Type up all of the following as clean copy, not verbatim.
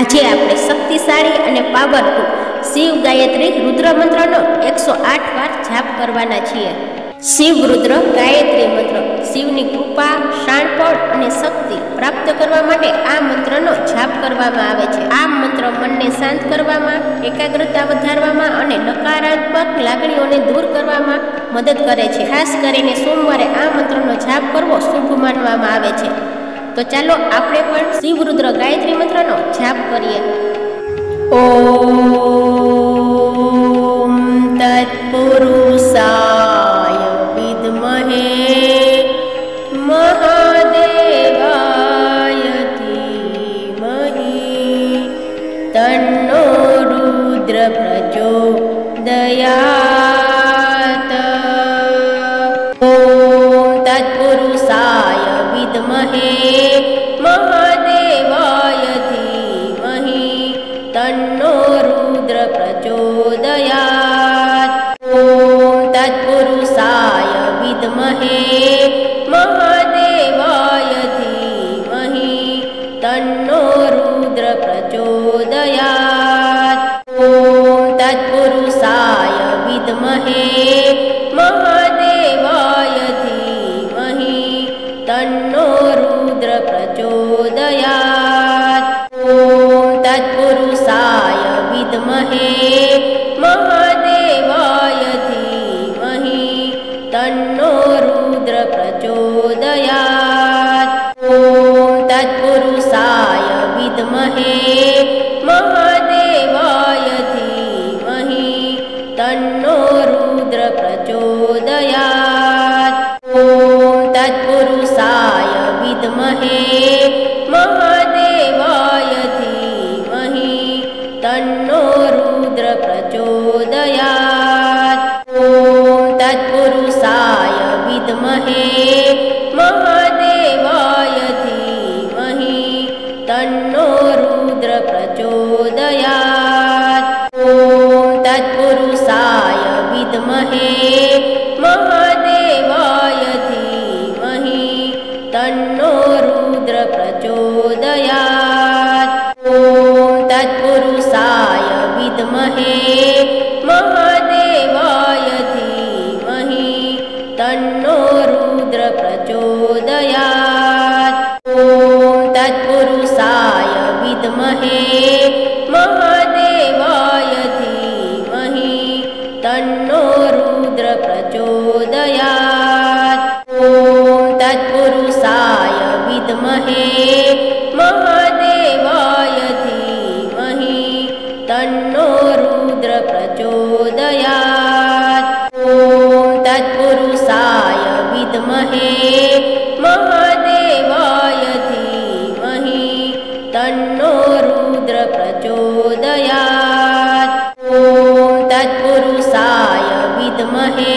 આજે આપણે શક્તિશાળી અને પાવરફુલ શિવ ગાયત્રી રુદ્ર મંત્રનો 108 વાર જાપ કરવાના છીએ। શિવ રુદ્ર ગાયત્રી મંત્ર શિવની કૃપા, શાણપણ અને શક્તિ પ્રાપ્ત કરવા માટે આ મંત્રનો જાપ કરવામાં આવે છે। આ મંત્ર મનને શાંત કરવામાં, એકાગ્રતા વધારવામાં અને નકારાત્મક લાગણીઓને દૂર કરવામાં મદદ કરે છે। ખાસ કરીને સોમવારે આ મંત્રનો જાપ કરવો શુભ માનવામાં આવે છે। तो चलो आपणे पण शिव रुद्र गायत्री मंत्रनो जाप करिए। ओम तत्पुरुषाय विद्महे महादेवाय धीमहि तन्नो रुद्र प्रचोदयात्। ओम तत्पुरुषाय विद्महे महादेवाय धीमहि तन्नो रुद्र प्रचोदयात्। ओम तत्पुरुषाय विद्महे महादेवाय धीमहि तन्नो रुद्र प्रचोदयात्। ओम तत्पुरुषाय विद्महे महादेवाय धीमहि तन्नो रुद्र प्रचोदयात्। ओम तत्पुरुषाय विद्महे महादेवाय धीमहि तन्नो रुद्र प्रचोदयात्। ओम तत्पुरुषाय विद्महे महादेवाय धीमहि तन्नो रुद्र प्रचोदयात्। ओम तत्पुरुषाय विद्महे महादेवाय धीमहि तन्नो रुद्र प्रचोदयात्। ओम तत्पुरुषाय विद्महे महादेवाय धीमहि तन्नो रुद्र प्रचोदयात्। ओम तत्पुरुषाय विद्महे महादेवाय धीमहि तन्नो रुद्र प्रचोदयात्। ओम तत्पुरुषाय विद्महे महादेवाय धीमहि तन्नो रुद्र प्रचोदयात्। ओम तत्पुरुषाय विद्महे महादेवाय धीमहि तन्नो रुद्र प्रचोदयात्। ओम तत्पुरुषाय विद्महे महादेवाय धीमहि तन्नो रुद्र प्रचोदयात्। ओम तत्पुरुषाय विद्महे महादेवाय धीमहि तन्नो रुद्र प्रचोदयात्। ओम तत्पुरुषाय विद्महे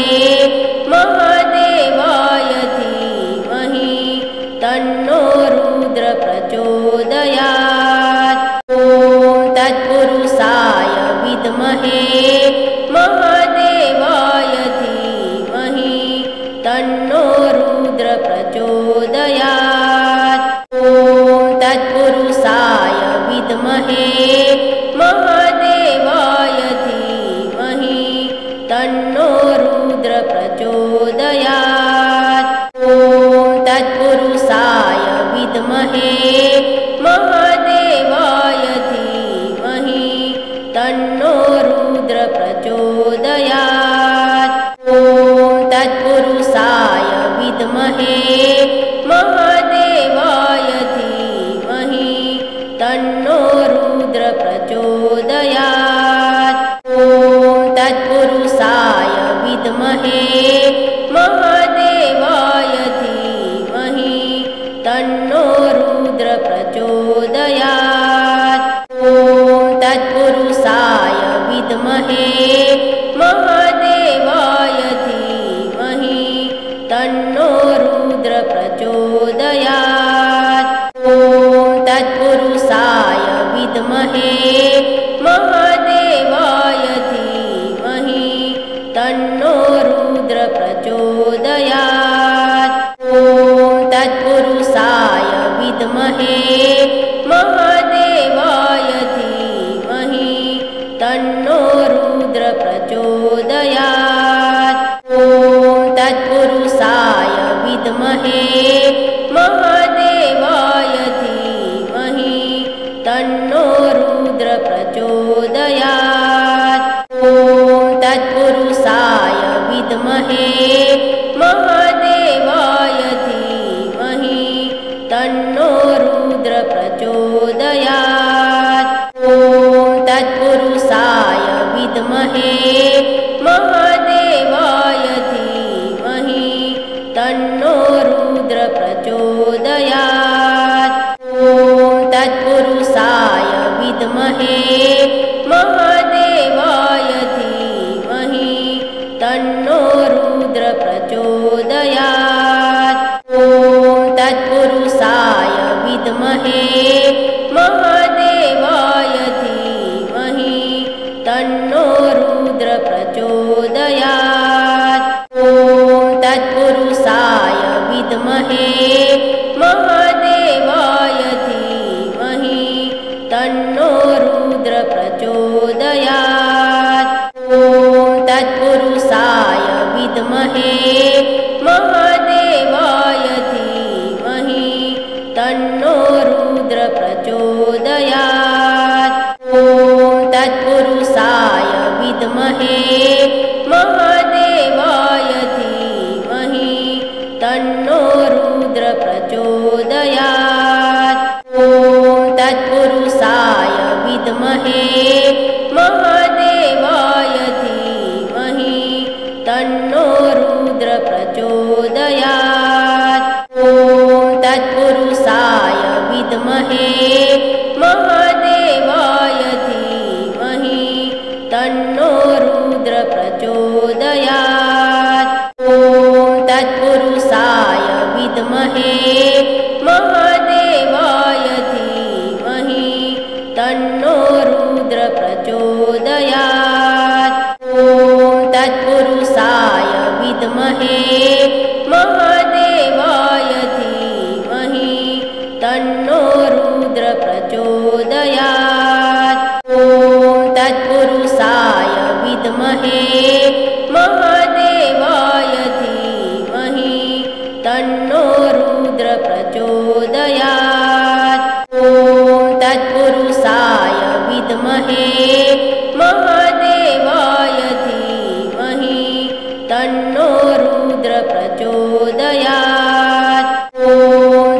महादेवाय धीमहि तन्नो रुद्र प्रचोदयात्। ओम तत्पुरुषाय विद्महे महादेवाय धीमहि तन्नो रुद्र प्रचोदयात्। ओम तत्पुरुषाय विद्महे महादेवाय धीमहि तन्नो रुद्र प्रचोदयात्। ओम तत्पुरुषाय विद्महे महादेवाय धीमहि तन्नो रुद्र प्रचोदयात्। ओम तत्पुरुषाय विद्महे महादेवाय धीमहि तन्नो रुद्र प्रचोदयात्। ओम तत्पुरुषाय विद्महे महादेवाय धीमहि तन्नो रुद्र प्रचोदयात्। ओम तत्पुरुषाय विद्महे महादेवाय धीमहि तन्नो रुद्र प्रचोदयात्। ओम तत्पुरुषाय विद्महे महादेवाय धीमहि तन्नो रुद्र प्रचोदयात्। ओम तत्पुरुषाय विद्महे महादेवाय तन्नो रुद्र प्रचोदयात्। ॐ तत्पुरुषाय विद्महे महादेवाय धीमहि तन्नो रुद्र प्रचोदयात्। ॐ तत्पुरुषाय विद्महे महादेवाय धीमहि तन्नो रुद्र प्रचोदयात्। ॐ तत्पुरुषाय विद्महे महादेवाय धीमहि तन्नो रुद्र प्रचोदयात्। ॐ तत्पुरुषाय विद्महे महादेवाय धीमहि तन्नो रुद्र प्रचोदयात्। ॐ तत्पुरुषाय विद्महे महादेवाय धीमहि तन्नो रुद्र प्रचोदयात्। ॐ तत्पुरुषाय विद्महे महादेवाय धीमहि तन्नो रुद्र प्रचोदयात्। ॐ तत्पुरुषाय विद्महे महादेवाय धीमहि तन्नो रुद्र प्रचोदयात्। ॐ तत्पुरुषाय विद्महे महादेवाय धीमहि तन्नो रुद्र प्रचोदयात्। ॐ तत्पुरुषाय विद्महे महादेवाय धीमहि तन्नो रुद्र प्रचोदयात्। ॐ तत्पुरुषाय विद्महे महादेवाय धीमहि तन्नो रुद्र प्रचोदयात्। ॐ तत्पुरुषाय विद्महे महादेवाय धीमहि तन्नो रुद्र प्रचोदयात्। ॐ तत्पुरुषाय विद्महे महादेवाय धीमहि तन्नो रुद्र प्रचोदयात्। ॐ तत्पुरुषाय विद्महे महादेवाय धीमहि तन्नो रुद्र प्रचोदयात्। ॐ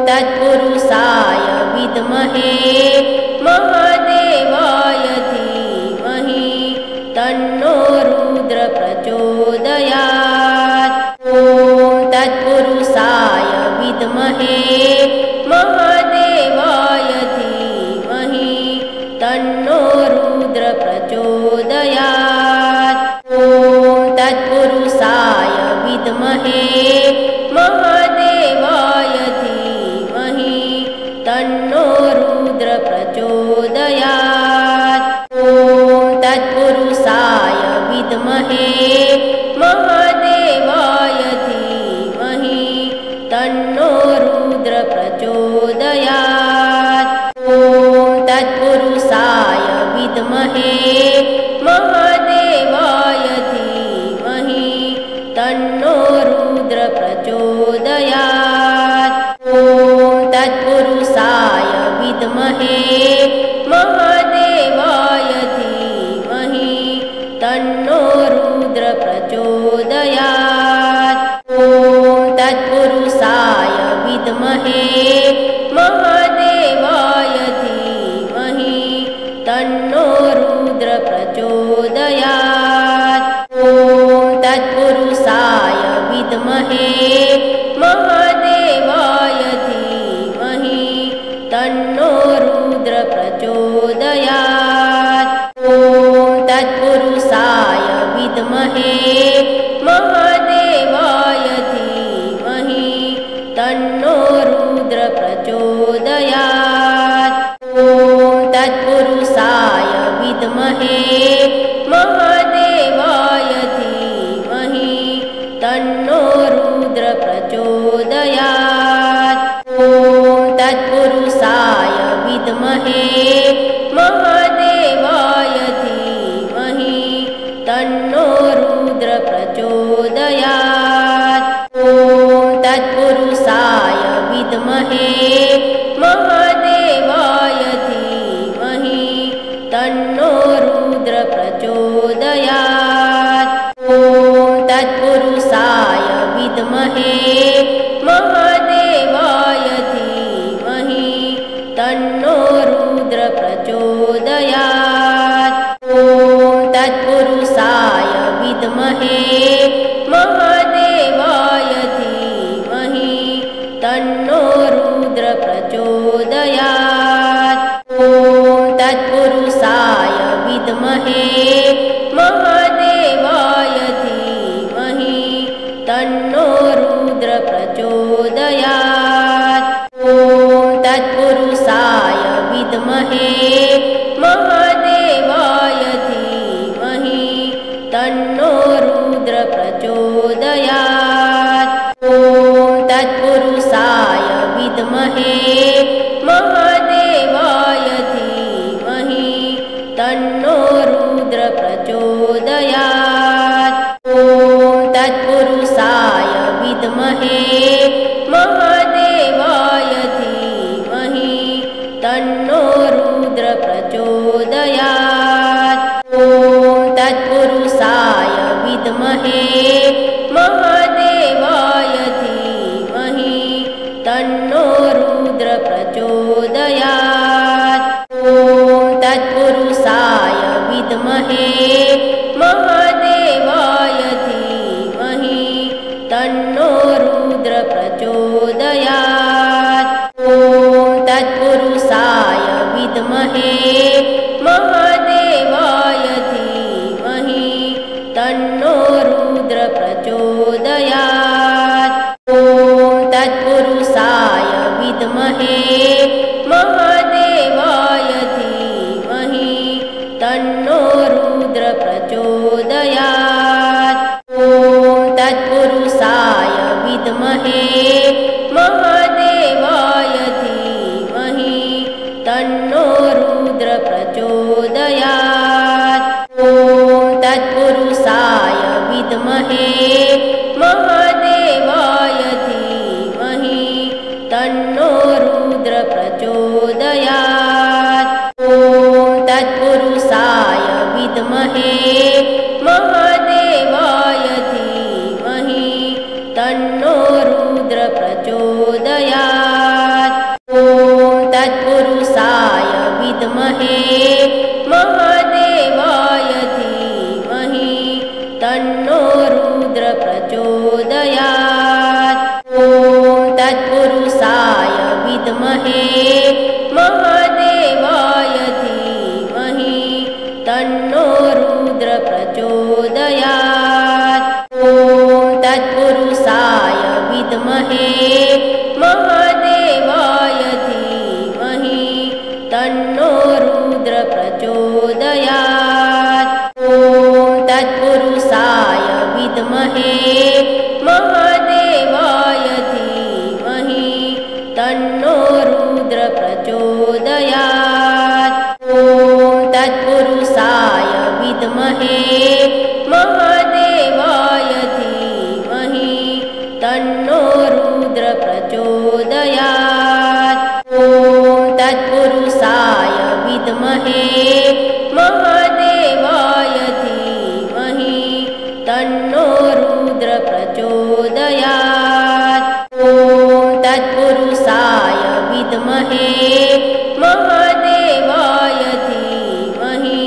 तत्पुरुषाय विद्महे महादेवाय धीमहि तन्नो रुद्र प्रचोदयात्। ॐ तत्पुरुषाय विद्महे महादेवाय धीमहि तन्नो रुद्र प्रचोदयात्। ॐ तत्पुरुषाय विद्महे महादेवाय धीमहि तन्नो रुद्र प्रचोदयात्। ॐ तत्पुरुषाय विद्महे महादेवाय धीमहि तन्नो रुद्र प्रचोदयात्। ॐ तत्पुरुषाय विद्महे महादेवाय धीमहि तन्नो रुद्र प्रचोदयात्। ॐ तत्पुरुषाय विद्महे महादेवाय धीमहि तन्नो रुद्र प्रचोदयात्। ॐ तत्पुरुषाय विद्महे महादेवाय धीमहि तन्नो रुद्र प्रचोदयात्। ॐ तत्पुरुषाय विद्महे महादेवाय धीमहि तन्नो रुद्र प्रचोदयात्। ॐ तत्पुरुषाय विद्महे महादेवाय धीमहि तन्नो रुद्र प्रचोदयात्। ॐ तत्पुरुषाय विद्महे महादेवाय धीमहि तन्नो रुद्र प्रचोदयात्। ॐ तत्पुरुषाय विद्महे महादेवाय धीमहि तन्नो रुद्र प्रचोदयात्। ॐ तत्पुरुषाय विद्महे महादेवाय धीमहि प्रचोदयात्। ॐ तत्पुरुषाय विद्महे महादेवाय धीमहि तन्नो रुद्र प्रचोदयात्। ॐ तत्पुरुषाय विद्महे महादेवाय धीमहि तन्नो रुद्र प्रचोदयात्। ॐ तत्पुरुषाय विद्महे महादेवाय धीमहि तन्नो रुद्र प्रचोदयात्। ॐ तत्पुरुषाय विद्महे महादेवाय धीमहि तन्नो रुद्र प्रचोदयात्। ॐ तत्पुरुषाय विद्महे महादेवाय धीमहि तन्नो रुद्र प्रचोदयात्। ॐ तत्पुरुषाय विद्महे महादेवाय धीमहि तन्नो रुद्र प्रचोदयात्। ॐ तत्पुरुषाय विद्महे महादेवाय धीमहि तन्नो रुद्र प्रचोदयात्। ॐ तत्पुरुषाय विद्महे महादेवाय धीमहि तन्नो रुद्र प्रचोदयात्। ॐ तत्पुरुषाय विद्महे महादेवाय धीमहि तन्नो रुद्र प्रचोदयात्। ॐ तत्पुरुषाय विद्महे महादेवाय धीमहि तन्नो रुद्र प्रचोदयात्। ॐ तत्पुरुषाय विद्महे महादेवाय धीमहि तन्नो रुद्र प्रचोदयात्। ॐ तत्पुरुषाय विद्महे महादेवाय धीमहि तन्नो रुद्र प्रचोदयात्। ॐ तत्पुरुषाय विद्महे महादेवाय धीमहि तन्नो रुद्र प्रचोदयात्। ॐ तत्पुरुषाय विद्महे महादेवाय धीमहि तन्नो रुद्र प्रचोदयात्। ॐ तत्पुरुषाय विद्महे महादेवाय धीमहि तन्नो रुद्र प्रचोदयात्। ॐ तत्पुरुषाय विद्महे महादेवाय धीमहि तन्नो रुद्र प्रचोदयात्। ॐ तत्पुरुषाय विद्महे महादेवाय धीमहि तन्नो रुद्र प्रचोदयात्। ॐ तत्पुरुषाय विद्महे महादेवाय धीमहि तन्नो रुद्र प्रचोदयात्। ॐ तत्पुरुषाय विद्महे महादेवाय धीमहि तन्नो रुद्र प्रचोदयात्। ॐ तत्पुरुषाय विद्महे महादेवाय धीमहि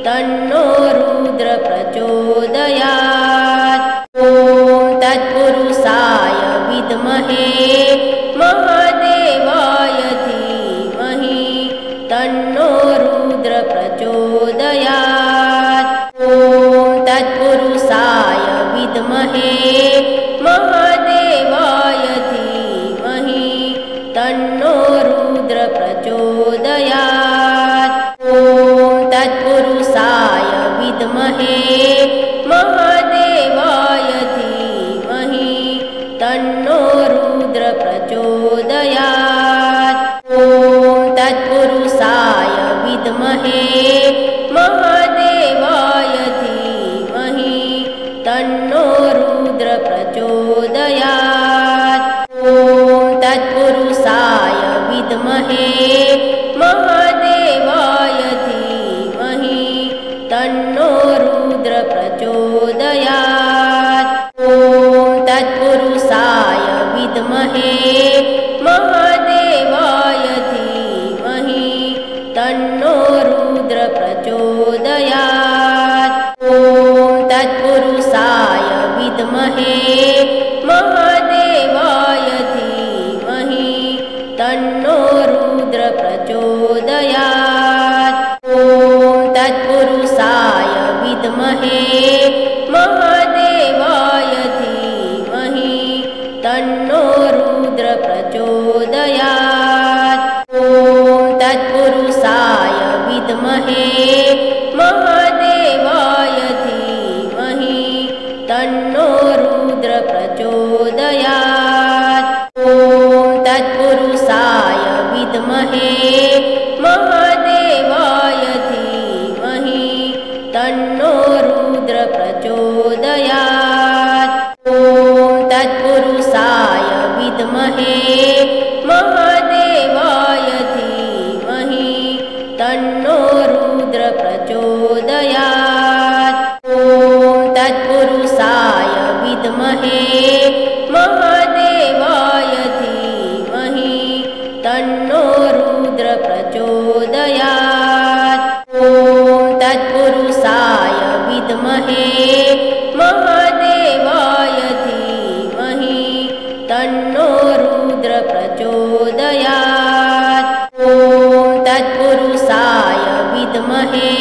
तन्नो रुद्र प्रचोदयात्। ॐ तत्पुरुषाय विद्महे महादेवाय धीमहि तन्नो रुद्र प्रचोदयात्। ॐ तत्पुरुषाय विद्महे महादेवाय धीमहि तन्नो रुद्र प्रचोदयात्। ॐ तत्पुरुषाय विद्महे महादेवाय धीमहि तन्नो रुद्र प्रचोदयात्। ॐ तत्पुरुषाय विद्महे महादेवाय धीमहि तन्नो रुद्र प्रचोदयात्। ॐ तत्पुरुषाय विद्महे महादेवाय धीमहि तन्नो विद्महे महादेवाय धीमहि तन्नो रुद्र प्रचोदयात्। ॐ तत्पुरुषाय विद्महे महादेवाय धीमहि तन्नो रुद्र प्रचोदयात्। ॐ तत्पुरुषाय विद्महे महादेवाय धीमहि तन्नो रुद्र प्रचोदयात्। ॐ तत्पुरुषाय विद्महे महादेवाय धीमहि तन्नो रुद्र प्रचोदयात्। ॐ तत्पुरुषाय विद्महे महादेवाय धीमहि तन्नो रुद्र प्रचोदयात्। ॐ तत्पुरुषाय विद्महे महादेवाय धीमहि तन्नो रुद्र प्रचोदयात्। ॐ तत्पुरुषाय विद्महे महादेवाय धीमहि तन्नो रुद्र प्रचोदयात्। ॐ तत्पुरुषाय विद्महे महादेवाय धीमहि तन्नो रुद्र प्रचोदयात्। ॐ तत्पुरुषाय विद्महे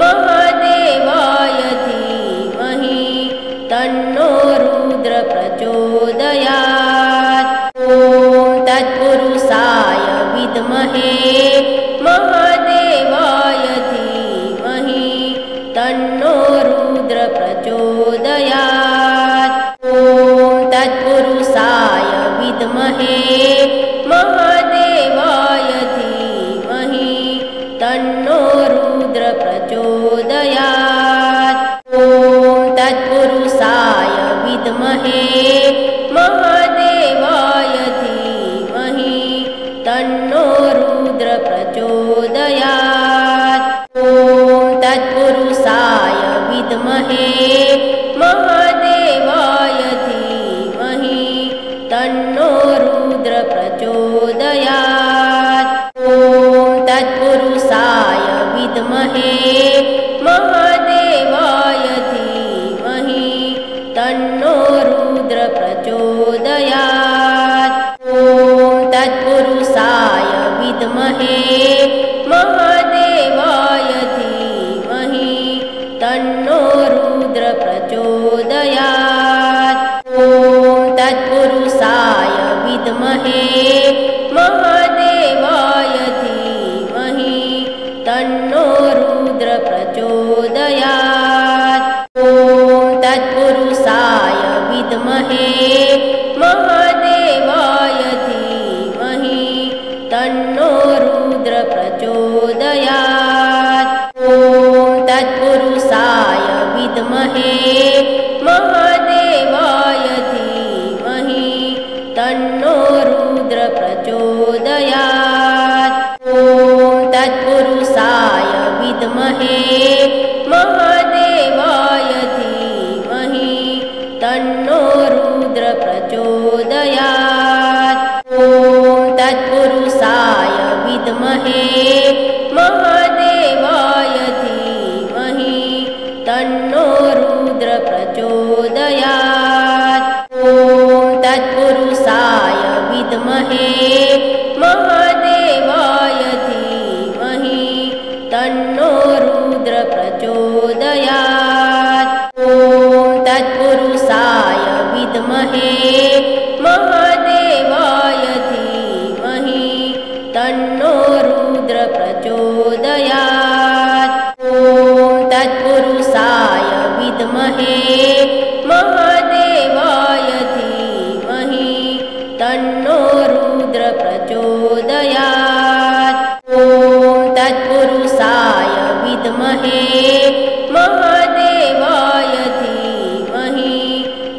महादेवाय धीमहि तन्नो रुद्र प्रचोदयात्। ॐ तत्पुरुषाय विद्महे महादेवाय धीमहि तन्नो रुद्र प्रचोदयात्। ॐ तत्पुरुषाय विद्महे महादेवाय धीमहि तन्नो रुद्र प्रचोदयात्। ॐ तत्पुरुषाय विद्महे महादेवाय धीमहि तन्नो रुद्र प्रचोदयात्। ॐ तत्पुरुषाय विद्महे महादेवाय धीमहि तन्नो रुद्र प्रचोदयात्। ॐ तत्पुरुषाय विद्महे महादेवाय धीमहि तन्नो रुद्र प्रचोदयात्। ॐ तत्पुरुषाय विद्महे महादेवाय धीमहि तन्नो रुद्र प्रचोदयात्। ॐ तत्पुरुषाय विद्महे महादेवाय धीमहि तन्नो रुद्र प्रचोदयात्। ॐ तत्पुरुषाय विद्महे महादेवाय धीमहि तन्नो रुद्र प्रचोदयात्। ॐ तत्पुरुषाय विद्महे महादेवाय धीमहि तन्नो रुद्र प्रचोदयात्। ॐ तत्पुरुषाय विद्महे महादेवाय धीमहि तन्नो रुद्र प्रचोदयात्। ॐ तत्पुरुषाय विद्महे महादेवाय धीमहि तन्नो रुद्र प्रचोदयात्। ॐ तत्पुरुषाय विद्महे महादेवाय धीमहि तन्नो रुद्र प्रचोदयात्। ॐ तत्पुरुषाय विद्महे महादेवाय धीमहि तन्नो रुद्र प्रचोदयात्। ॐ तत्पुरुषाय विद्महे महादेवाय धीमहि तन्नो रुद्र प्रचोदयात्। ॐ तत्पुरुषाय विद्महे महादेवाय धीमहि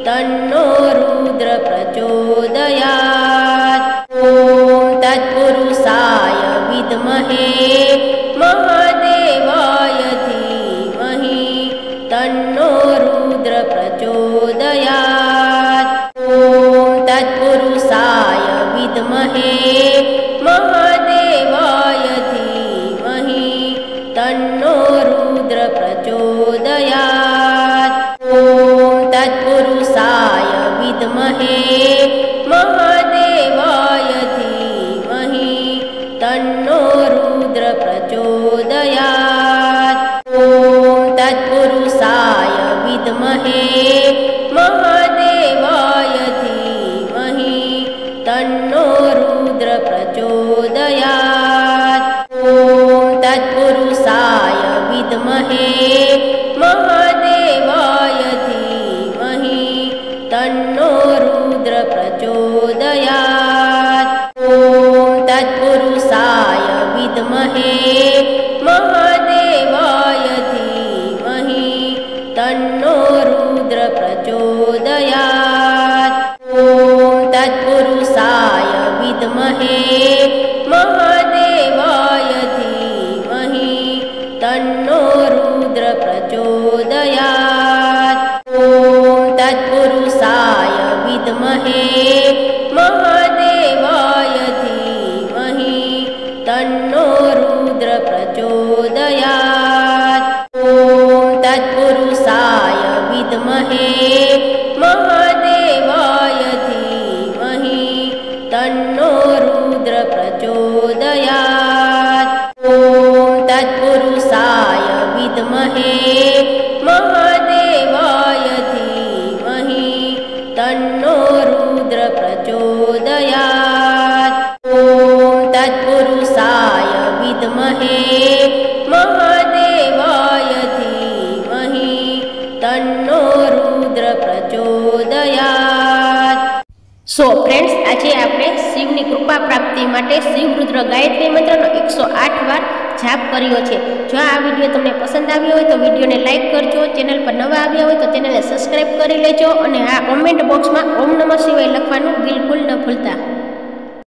तन्नो रुद्र प्रचोदयात्। ॐ तत्पुरुषाय विद्महे महादेवाय धीमहि तन्नो रुद्र प्रचोदयात्। ॐ तत्पुरुषाय तन्नो रुद्र प्रचोदयात्। ॐ तत्पुरुषाय विद्महे महादेवाय धीमहि तन्नो रुद्र प्रचोदयात्। ॐ तत्पुरुषाय विद्महे महादेवाय धीमहि तन्नो रुद्र प्रचोदयात्। ॐ तत्पुरुषाय विद्महे महादेवाय धीमहि तन्नो रुद्र प्रचोदयात्। ॐ तत्पुरुषाय विद्महे महादेवाय धीमहि तन्नो रुद्र प्रचोदयात्। ॐ तत्पुरुषाय विद्महे महादेवाय धीमहि तन्नो रुद्र प्रचोदयात्। ॐ तत्पुरुषाय विद्महे महादेवाय धीमहि तन्नो रुद्र प्रचोदयात्। ॐ तत्पुरुषाय विद्महे महादेवाय धीमहि तन्नो रुद्र प्रचोदयात्। ॐ तत्पुरुषाय विद्महे महादेवाय धीमहि तन्नो रुद्र प्रचोदयात्। ॐ तत्पुरुषाय विद्महे महादेवाय धीमहि तन्नो रुद्र प्रचोदयात्। सो फ्रेंड्स, आज आपणे शिवनी कृपा प्राप्ति माटे शिवरुद्र गायत्री मंत्रनो 108 વાર જાપ કર્યો છે। જો આ વિડીયો તમને પસંદ આવ્યો હોય તો વિડીયોને લાઈક કરજો, ચેનલ પર નવા આવ્યા હોય તો ચેનલને સબસ્ક્રાઇબ કરી લેજો અને આ કોમેન્ટ બોક્સમાં ઓમ નમઃ શિવાય લખવાનું બિલકુલ ન ભૂલતા।